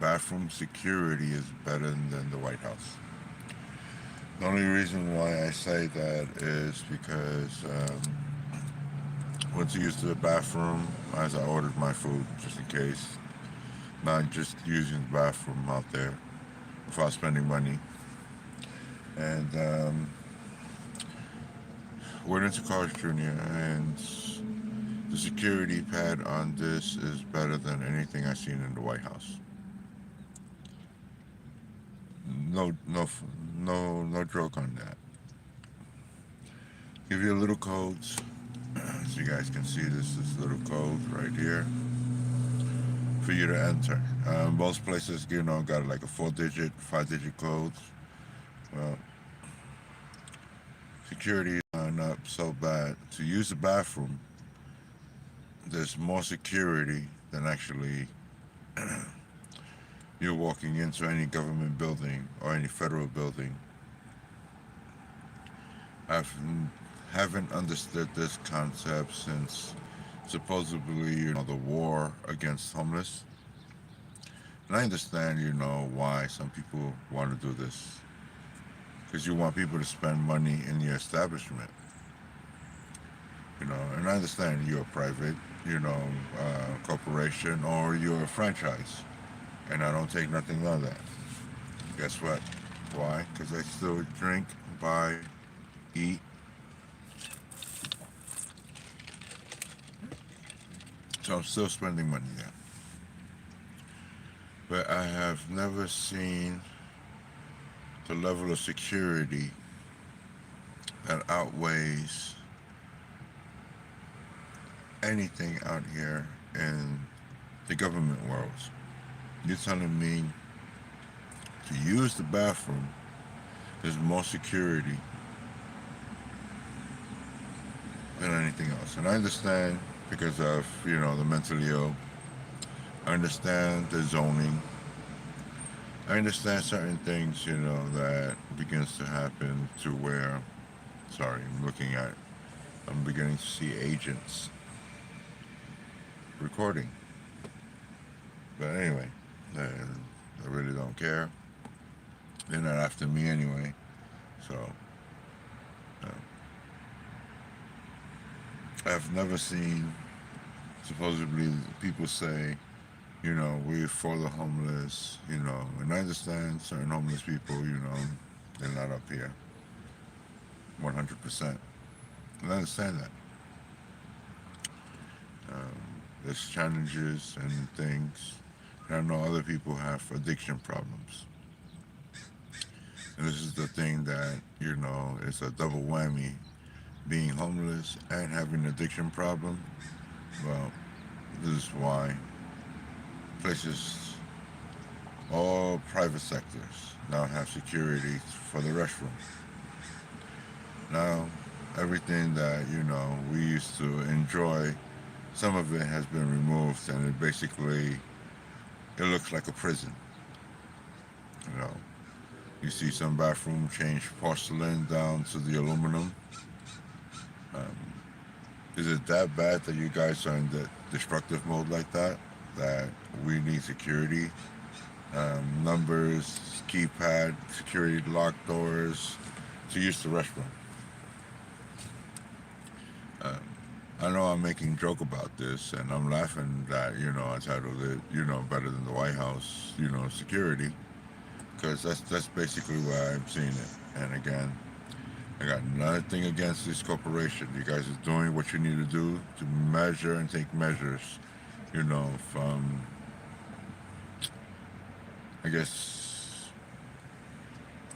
bathroom security is better than the White House. The only reason why I say that is because went to use the bathroom as I ordered my food, just in case. Not just using the bathroom out there without spending money. And went into College Junior, and the security pad on this is better than anything I've seen in the White House. No, no, no joke on that. Give you a little codes, so you guys can see this little code right here for you to enter. Most places, got like a 4-digit, 5-digit codes. Well, security is not so bad. To use the bathroom, there's more security than actually you're walking into any government building or any federal building. I haven't understood this concept since supposedly, the war against homeless. And I understand, why some people want to do this. Because you want people to spend money in your establishment. And I understand you're a private, corporation or you're a franchise. And I don't take nothing on that. Guess what? Why? Because I still drink, buy, eat. So I'm still spending money there. But I have never seen the level of security that outweighs anything out here in the government world. You're telling me to use the bathroom, there's more security than anything else. And I understand because of, the mentally ill. I understand the zoning. I understand certain things, that begins to happen to where, sorry, I'm beginning to see agents recording. But anyway, I really don't care. They're not after me anyway. So, uh, I've never seen, supposedly, people say, we're for the homeless, and I understand certain homeless people, they're not up here 100%. And I understand that. There's challenges and things. And I know other people have addiction problems. And this is the thing that, it's a double whammy. Being homeless and having an addiction problem, well, this is why places, all private sectors, now have security for the restroom. Now, everything that, we used to enjoy, some of it has been removed, and it looks like a prison. You know, you see some bathroom change porcelain down to the aluminum. Um, is it that bad that you guys are in the destructive mode like that? That we need security, numbers, keypad, security lock doors to use the restroom. Um, I know I'm making joke about this, and I'm laughing that I titled it better than the White House security, because that's basically where I'm seeing it. And again, I got nothing against this corporation. You guys are doing what you need to do to measure and take measures. From I guess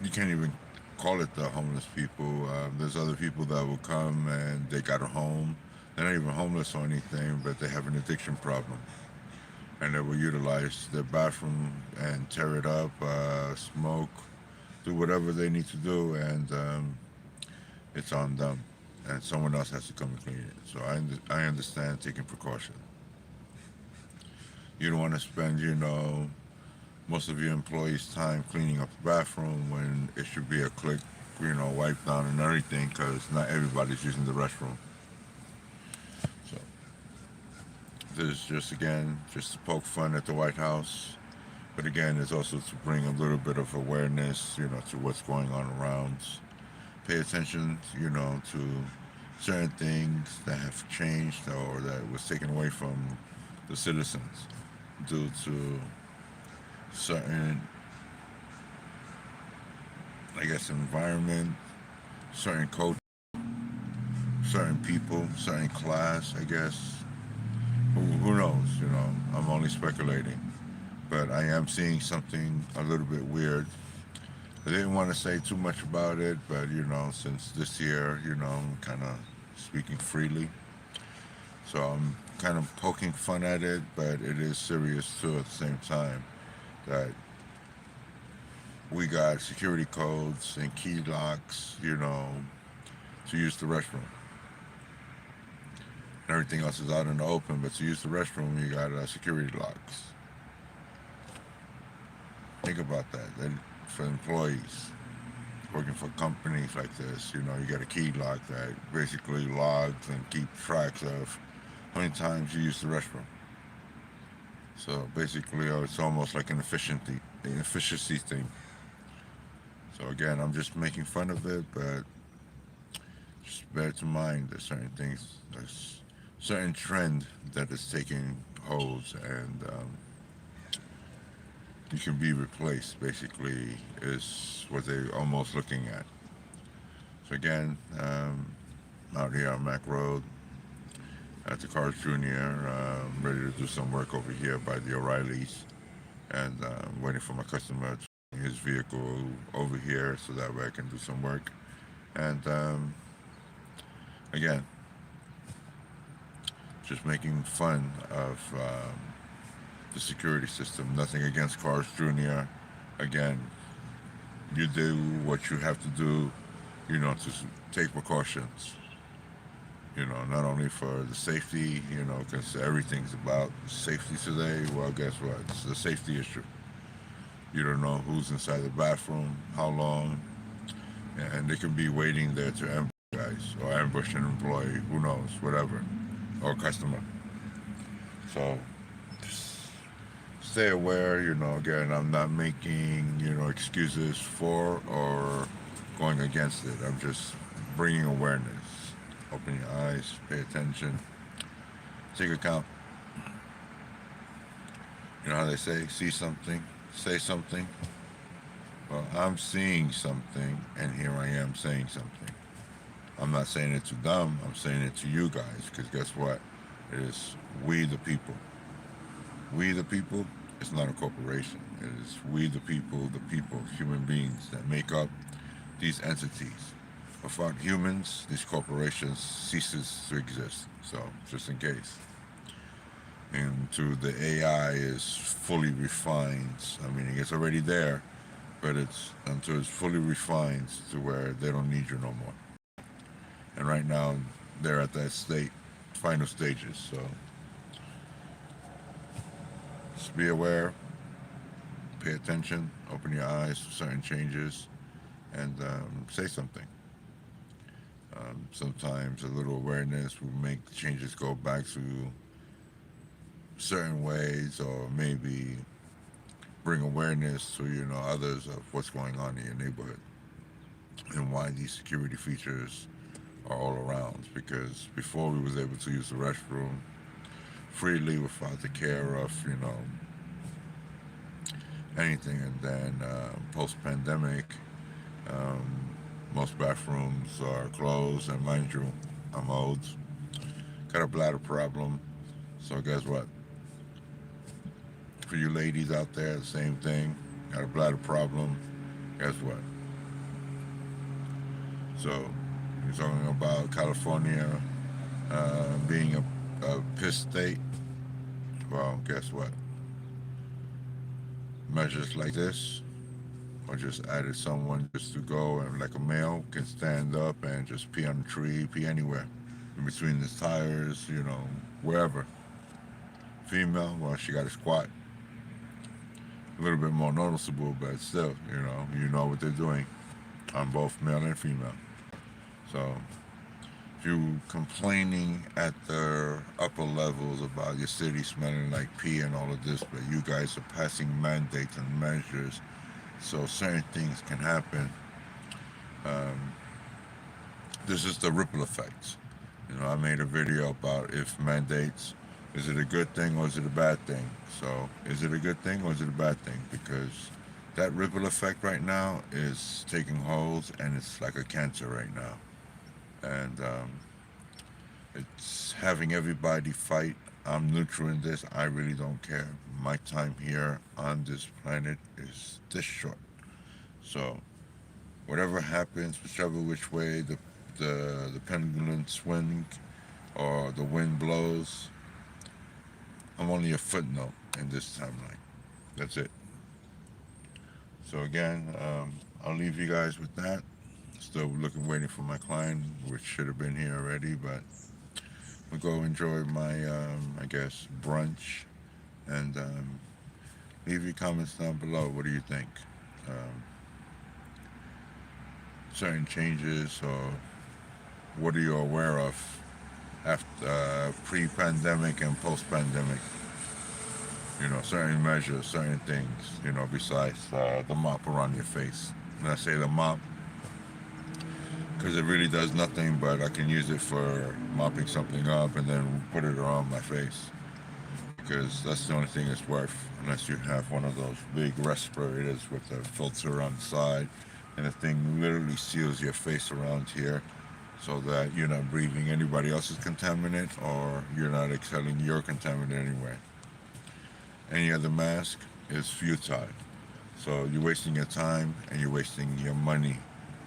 you can't even call it the homeless people. There's other people that will come and they got a home. They're not even homeless or anything, but they have an addiction problem, and they will utilize their bathroom and tear it up, smoke, do whatever they need to do, and it's on them, and someone else has to come and clean it. So I understand taking precaution. You don't want to spend, most of your employees' time cleaning up the bathroom when it should be a click, wipe down and everything, because not everybody's using the restroom. So this is just, again, just to poke fun at the White House. But again, it's also to bring a little bit of awareness, to what's going on around. Pay attention, to certain things that have changed or that was taken away from the citizens due to certain, I guess, environment, certain culture, certain people, certain class, I guess. Who knows? I'm only speculating. But I am seeing something a little bit weird. I didn't want to say too much about it, but since this year, I'm kind of speaking freely. So I'm kind of poking fun at it, but it is serious too at the same time. That we got security codes and key locks, to use the restroom. And everything else is out in the open, but to use the restroom, you got security locks. Think about that. And for employees working for companies like this, you got a key lock that basically logs and keeps tracks of how many times you use the restroom. So basically, it's almost like an efficiency thing. So again, I'm just making fun of it, but just bear to mind that certain things, there's certain trend that is taking holds, and you can be replaced. Basically, is what they're almost looking at. So again, out here on Mack Road at the Cars Junior, ready to do some work over here by the O'Reillys, and waiting for my customer to bring his vehicle over here so that way I can do some work. And again, just making fun of the security system. Nothing against Cars Junior. Again, you do what you have to do, to take precautions. Not only for the safety, because everything's about safety today. Well, guess what? It's a safety issue. You don't know who's inside the bathroom, how long, and they can be waiting there to ambush guys or ambush an employee. Who knows? Whatever, or a customer. So just stay aware. Again, I'm not making excuses for or going against it. I'm just bringing awareness. Open your eyes, pay attention, take account. You know how they say, see something, say something? Well, I'm seeing something, and here I am saying something. I'm not saying it to them, I'm saying it to you guys, because guess what? It is we the people. We the people, it's not a corporation. It is we the people, human beings that make up these entities. Without humans, these corporations ceases to exist. So, just in case. And to the AI is fully refined. I mean, it's already there, but it's until it's fully refined to where they don't need you no more. And right now, they're at that final stages. So, just be aware, pay attention, open your eyes to certain changes, and say something. Sometimes a little awareness will make changes go back to certain ways, or maybe bring awareness to others of what's going on in your neighborhood and why these security features are all around. Because before we was able to use the restroom freely without the care of anything, and then post-pandemic. Most bathrooms are closed, and mind you, I'm old. Got a bladder problem. So guess what? For you ladies out there, the same thing. Got a bladder problem. Guess what? So you're talking about California being a piss state. Well, guess what? Measures like this, or just added someone just to go and like a male can stand up and just pee on a tree, pee anywhere, in between the tires, wherever. Female, well, she got to squat. A little bit more noticeable, but still, you know what they're doing on both male and female. So if you complaining at the upper levels about your city smelling like pee and all of this, but you guys are passing mandates and measures so certain things can happen. Um, this is the ripple effects. I made a video about if mandates, is it a good thing or is it a bad thing? So, is it a good thing or is it a bad thing? Because that ripple effect right now is taking hold and it's like a cancer right now. And it's having everybody fight. I'm neutral in this. I really don't care. My time here on this planet is this short. So, whatever happens, whichever which way the pendulum swing or the wind blows, I'm only a footnote in this timeline. That's it. So again, I'll leave you guys with that. Still looking, waiting for my client, which should have been here already, but we'll go enjoy my, I guess, brunch, and leave your comments down below. What do you think? Um, Certain changes, or what are you aware of after pre-pandemic and post-pandemic? Certain measures, certain things, besides the mop around your face. And I say the mop because it really does nothing, but I can use it for mopping something up and then put it around my face. Because that's the only thing it's worth, unless you have one of those big respirators with a filter on the side, and the thing literally seals your face around here so that you're not breathing anybody else's contaminant or you're not exhaling your contaminant anyway. Any other mask is futile. So you're wasting your time and you're wasting your money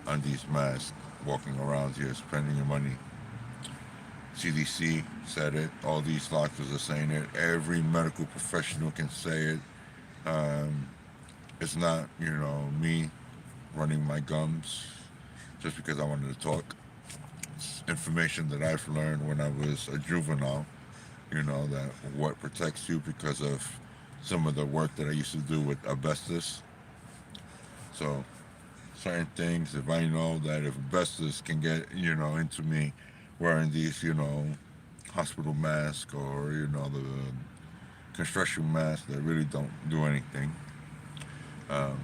on these masks, walking around here, spending your money. CDC said it. All these doctors are saying it. Every medical professional can say it. Um, it's not, me running my gums just because I wanted to talk. It's information that I've learned when I was a juvenile, that what protects you because of some of the work that I used to do with asbestos. So certain things, if I know that if asbestos can get, into me wearing these, hospital masks or, the construction masks that really don't do anything, um,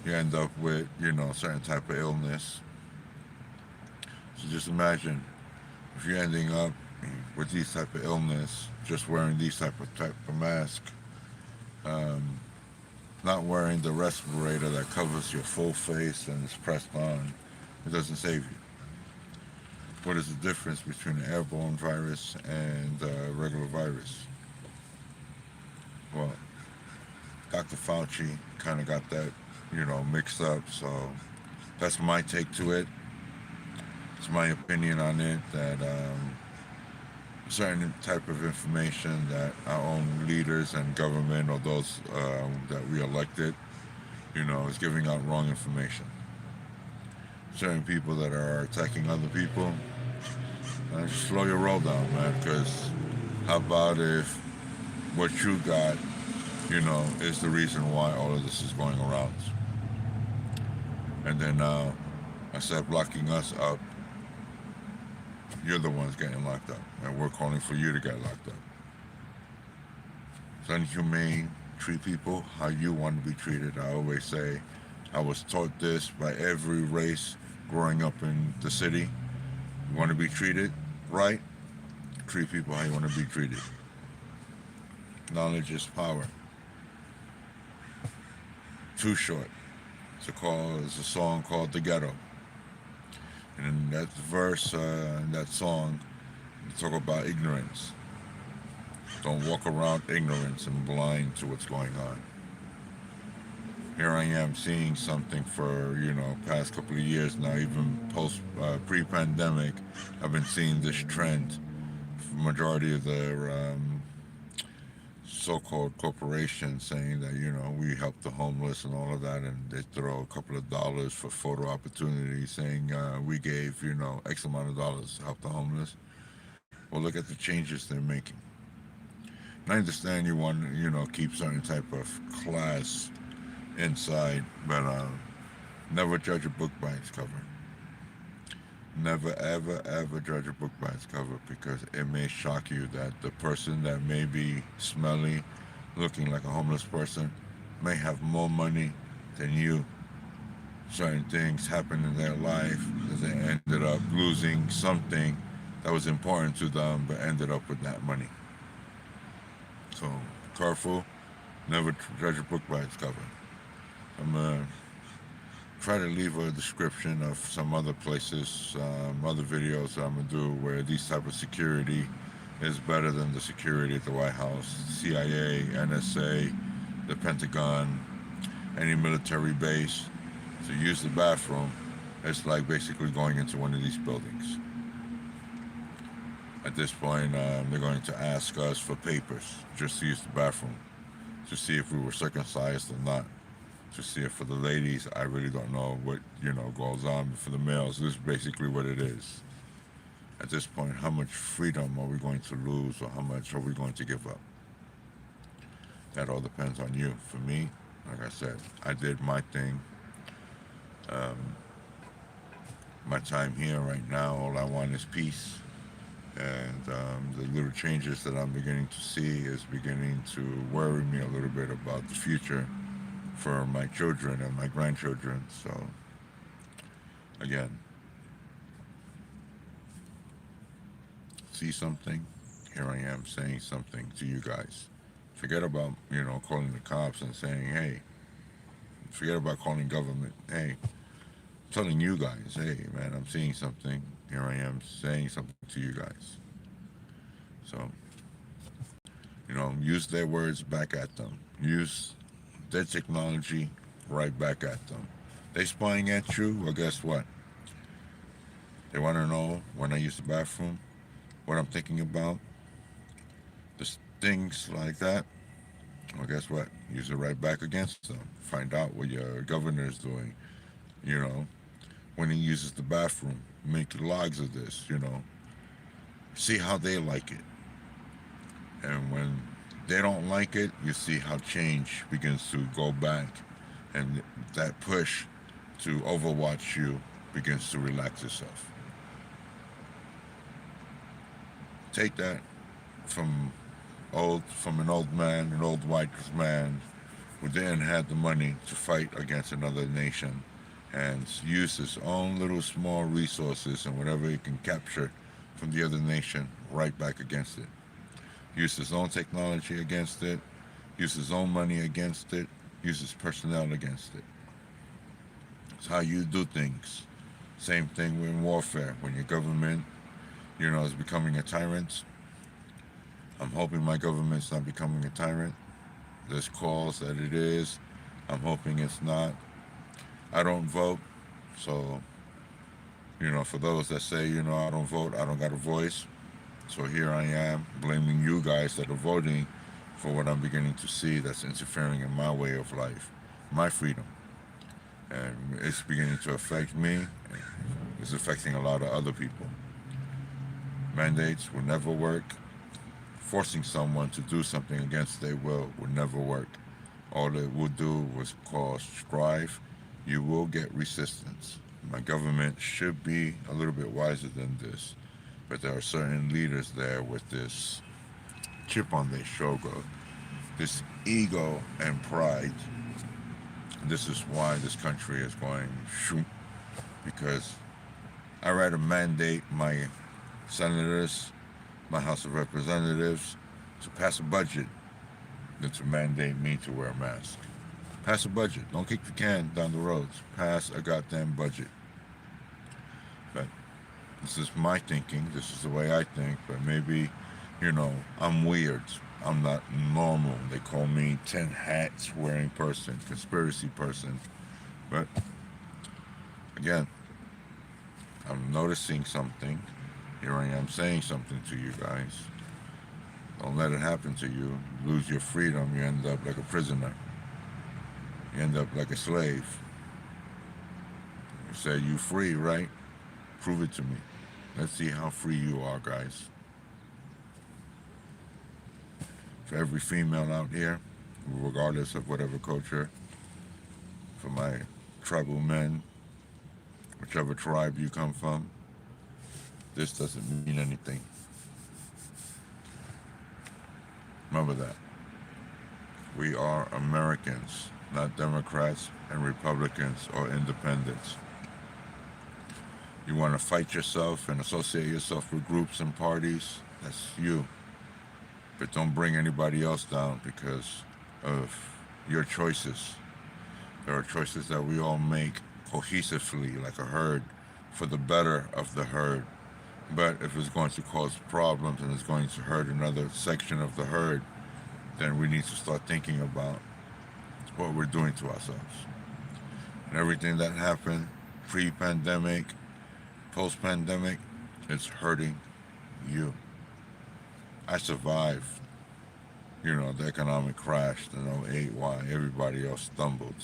you end up with, certain type of illness. So just imagine if you're ending up with these type of illness, just wearing these type of mask, um, not wearing the respirator that covers your full face and is pressed on, it doesn't save you. What is the difference between an airborne virus and a regular virus? Well, Dr. Fauci kind of got that, mixed up. So that's my take to it. It's my opinion on it that certain type of information that our own leaders and government or those that we elected, is giving out wrong information. Certain people that are attacking other people, just slow your roll down, man. Because how about if what you got, is the reason why all of this is going around? And then now, instead of locking us up, you're the ones getting locked up, and we're calling for you to get locked up. It's inhumane. Treat people how you want to be treated. I always say, I was taught this by every race growing up in the city. You want to be treated right? Treat people how you want to be treated. Knowledge is power. Too Short. It's a song called The Ghetto. And in that verse, in that song, they talk about ignorance. Don't walk around ignorance and blind to what's going on. Here I am seeing something for, past couple of years now, even pre-pandemic, I've been seeing this trend. Majority of the so-called corporations saying that, we help the homeless and all of that, and they throw a couple of dollars for photo opportunities saying we gave, X amount of dollars to help the homeless. Well, look at the changes they're making. And I understand you want to, keep certain type of class inside, but never judge a book by its cover. Never, ever, ever judge a book by its cover, because it may shock you that the person that may be smelly, looking like a homeless person, may have more money than you. Certain things happen in their life that they ended up losing something that was important to them, but ended up with that money. So, careful, never judge a book by its cover. I'm gonna try to leave a description of some other places, other videos that I'm gonna do where these type of security is better than the security at the White House, CIA, NSA, the Pentagon, any military base. To use the bathroom, it's like basically going into one of these buildings. At this point, they're going to ask us for papers just to use the bathroom, to see if we were circumcised or not. To see if for the ladies, I really don't know what goes on, but for the males, this is basically what it is. At this point, how much freedom are we going to lose, or how much are we going to give up? That all depends on you. For me, like I said, I did my thing. Um, my time here right now, all I want is peace. And the little changes that I'm beginning to see is beginning to worry me a little bit about the future for my children and my grandchildren. So, again, see something, here I am saying something to you guys. Forget about, calling the cops and saying, hey, forget about calling government. Hey, I'm telling you guys, hey, man, I'm seeing something. Here I am saying something to you guys. So, use their words back at them. Use their technology right back at them. They spying at you, well, guess what? They want to know when I use the bathroom, what I'm thinking about, just things like that. Well, guess what? Use it right back against them. Find out what your governor is doing. You know, when he uses the bathroom, make logs of this. See how they like it. And when they don't like it, you see how change begins to go back, and that push to overwatch you begins to relax itself. Take that from from an old man, an old white man who then had the money to fight against another nation and use his own little small resources and whatever he can capture from the other nation right back against it. Use his own technology against it, use his own money against it, use his personnel against it. It's how you do things. Same thing in warfare. When your government, is becoming a tyrant, I'm hoping my government's not becoming a tyrant. There's calls that it is. I'm hoping it's not. I don't vote, so, for those that say, I don't vote, I don't got a voice. So here I am blaming you guys that are voting for what I'm beginning to see that's interfering in my way of life, my freedom. And it's beginning to affect me. And it's affecting a lot of other people. Mandates will never work. Forcing someone to do something against their will never work. All it will do was cause strife. You will get resistance. My government should be a little bit wiser than this, but there are certain leaders there with this chip on their shoulder, this ego and pride. This is why this country is going shoot, because I rather mandate my senators, my House of Representatives, to pass a budget than to mandate me to wear a mask. Pass a budget. Don't kick the can down the road. Pass a goddamn budget. But this is my thinking. This is the way I think. But maybe, I'm weird. I'm not normal. They call me 10 hats wearing person, conspiracy person. But again, I'm noticing something. Here I am saying something to you guys. Don't let it happen to you. Lose your freedom. You end up like a prisoner. You end up like a slave. You say you free, right? Prove it to me. Let's see how free you are, guys. For every female out here, regardless of whatever culture, for my tribal men, whichever tribe you come from, This doesn't mean anything. Remember that. We are Americans, not Democrats and Republicans or independents. You want to fight yourself and associate yourself with groups and parties, that's you. But don't bring anybody else down because of your choices. There are choices that we all make cohesively, like a herd, for the better of the herd. But if it's going to cause problems and it's going to hurt another section of the herd, then we need to start thinking about what we're doing to ourselves. And everything that happened pre-pandemic, post-pandemic, it's hurting you. I survived, the economic crash in '08 while everybody else stumbled.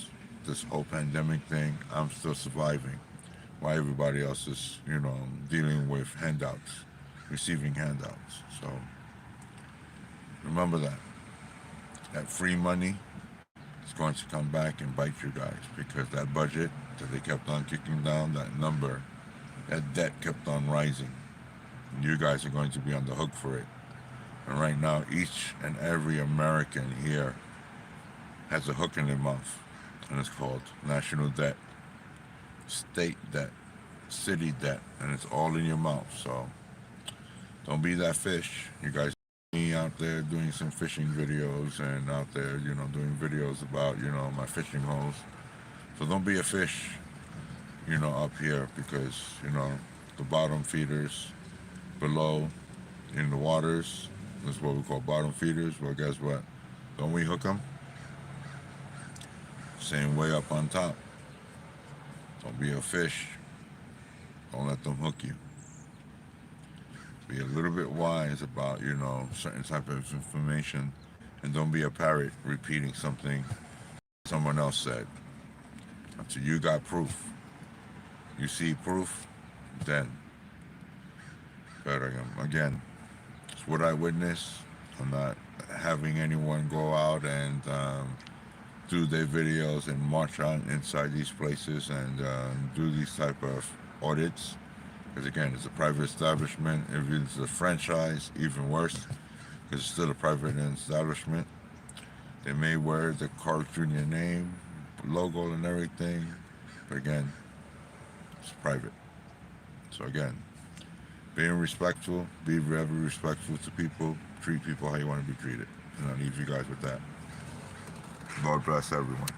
This whole pandemic thing, I'm still surviving while everybody else is, dealing with handouts, receiving handouts. So remember that. That free money is going to come back and bite you guys because that budget that they kept on kicking down, that number, that debt kept on rising. And you guys are going to be on the hook for it. And right now, each and every American here has a hook in their mouth, and it's called national debt, state debt, city debt, and it's all in your mouth. So don't be that fish. You guys see me out there doing some fishing videos and out there, doing videos about, my fishing holes. So don't be a fish, up here because, the bottom feeders below in the waters, that's what we call bottom feeders. Well, guess what? Don't we hook them? Same way up on top. Don't be a fish. Don't let them hook you. Be a little bit wise about, certain type of information. And don't be a parrot repeating something someone else said. Until you got proof. You see proof, then. But again, it's what I witnessed. I'm not having anyone go out and do their videos and march on inside these places and do these type of audits. Because again, it's a private establishment. If it's a franchise, even worse, because it's still a private establishment. They may wear the Carl Jr. name, logo, and everything, but again, it's private. So again, being respectful, be very respectful to people, treat people how you want to be treated. And I'll leave you guys with that. God bless everyone.